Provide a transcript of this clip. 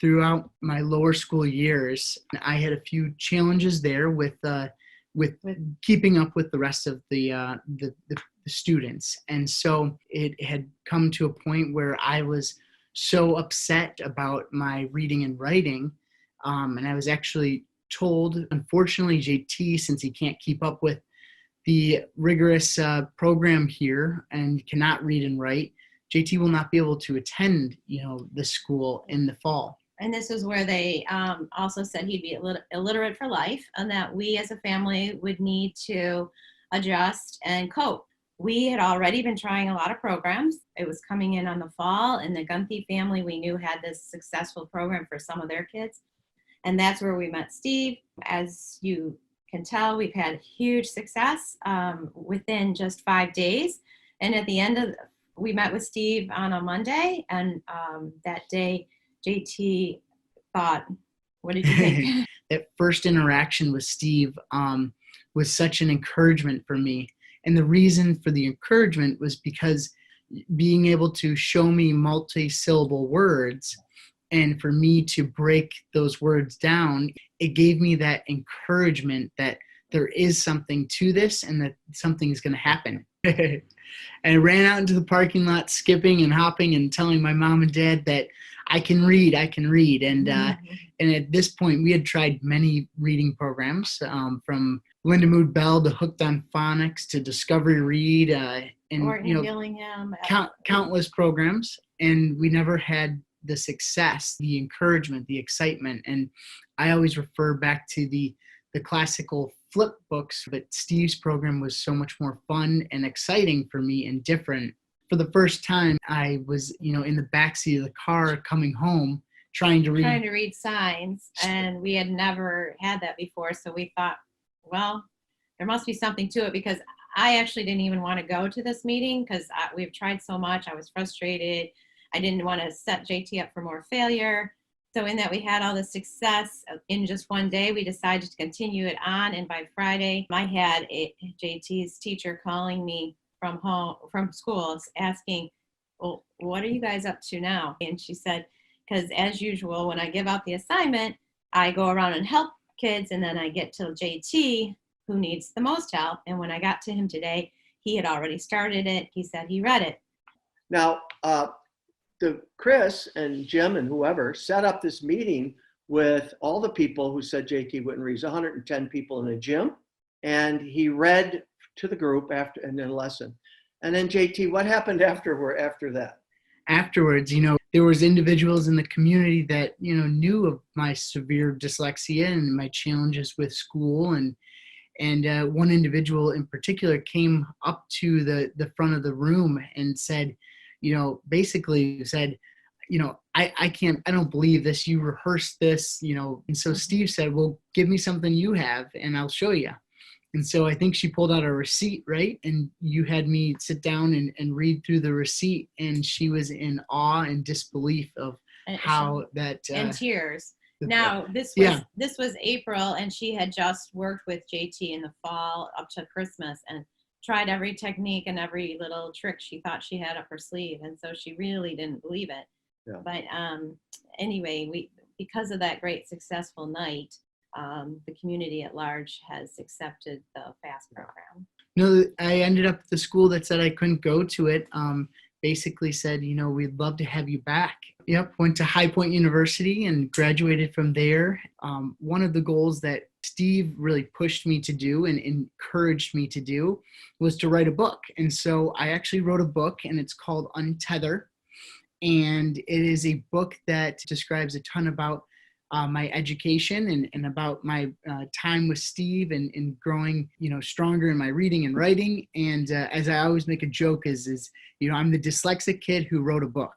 throughout my lower school years, I had a few challenges there with keeping up with the rest of the students. And so it had come to a point where I was so upset about my reading and writing. And I was actually told, unfortunately, JT, since he can't keep up with the rigorous program here and cannot read and write, JT will not be able to attend, the school in the fall. And this is where they also said he'd be illiterate for life, and that we as a family would need to adjust and cope. We had already been trying a lot of programs. It was coming in on the fall, and the Gunthy family we knew had this successful program for some of their kids. And that's where we met Steve. As you can tell, we've had huge success within just 5 days. And at the end we met with Steve on a Monday, and that day, JT thought, what did you think? That first interaction with Steve was such an encouragement for me. And the reason for the encouragement was because being able to show me multi-syllable words and for me to break those words down, it gave me that encouragement that there is something to this and that something is going to happen. And I ran out into the parking lot, skipping and hopping and telling my mom and dad that I can read. And and at this point, we had tried many reading programs, from Linda Mood Bell to Hooked on Phonics to Discovery Read, and Gillingham, countless programs, and we never had the success, the encouragement, the excitement. And I always refer back to the classical flip books, but Steve's program was so much more fun and exciting for me and different. For the first time, I was, in the backseat of the car coming home, trying to read signs, and we had never had that before. So we thought, well, there must be something to it, because I actually didn't even want to go to this meeting because we've tried so much. I was frustrated. I didn't want to set JT up for more failure. So in that we had all this success in just one day, we decided to continue it on. And by Friday, I had JT's teacher calling me from school asking, well, what are you guys up to now? And she said, because as usual, when I give out the assignment, I go around and help kids, and then I get to JT, who needs the most help. And when I got to him today, he had already started it. He said he read it. Now, Chris and Jim and whoever set up this meeting with all the people who said JT wouldn't read. 110 people in a gym, and he read to the group after, and then lesson. And then JT, what happened after that? Afterwards, there was individuals in the community that, knew of my severe dyslexia and my challenges with school. And one individual in particular came up to the front of the room and said, basically said, I don't believe this. You rehearsed this, And so Steve said, well, give me something you have and I'll show you. And so I think she pulled out a receipt, right? And you had me sit down and read through the receipt, and she was in awe and disbelief of how that and tears. Now this was April, and she had just worked with JT in the fall up to Christmas and tried every technique and every little trick she thought she had up her sleeve, and so she really didn't believe it. Yeah. But anyway, because of that great successful night, the community at large has accepted the FAST program. No, I ended up at the school that said I couldn't go to it. Basically said, we'd love to have you back. Yep, went to High Point University and graduated from there. One of the goals that Steve really pushed me to do and encouraged me to do was to write a book. And so I actually wrote a book, and it's called Untether. And it is a book that describes a ton about my education and about my time with Steve and growing, stronger in my reading and writing. And as I always make a joke is I'm the dyslexic kid who wrote a book.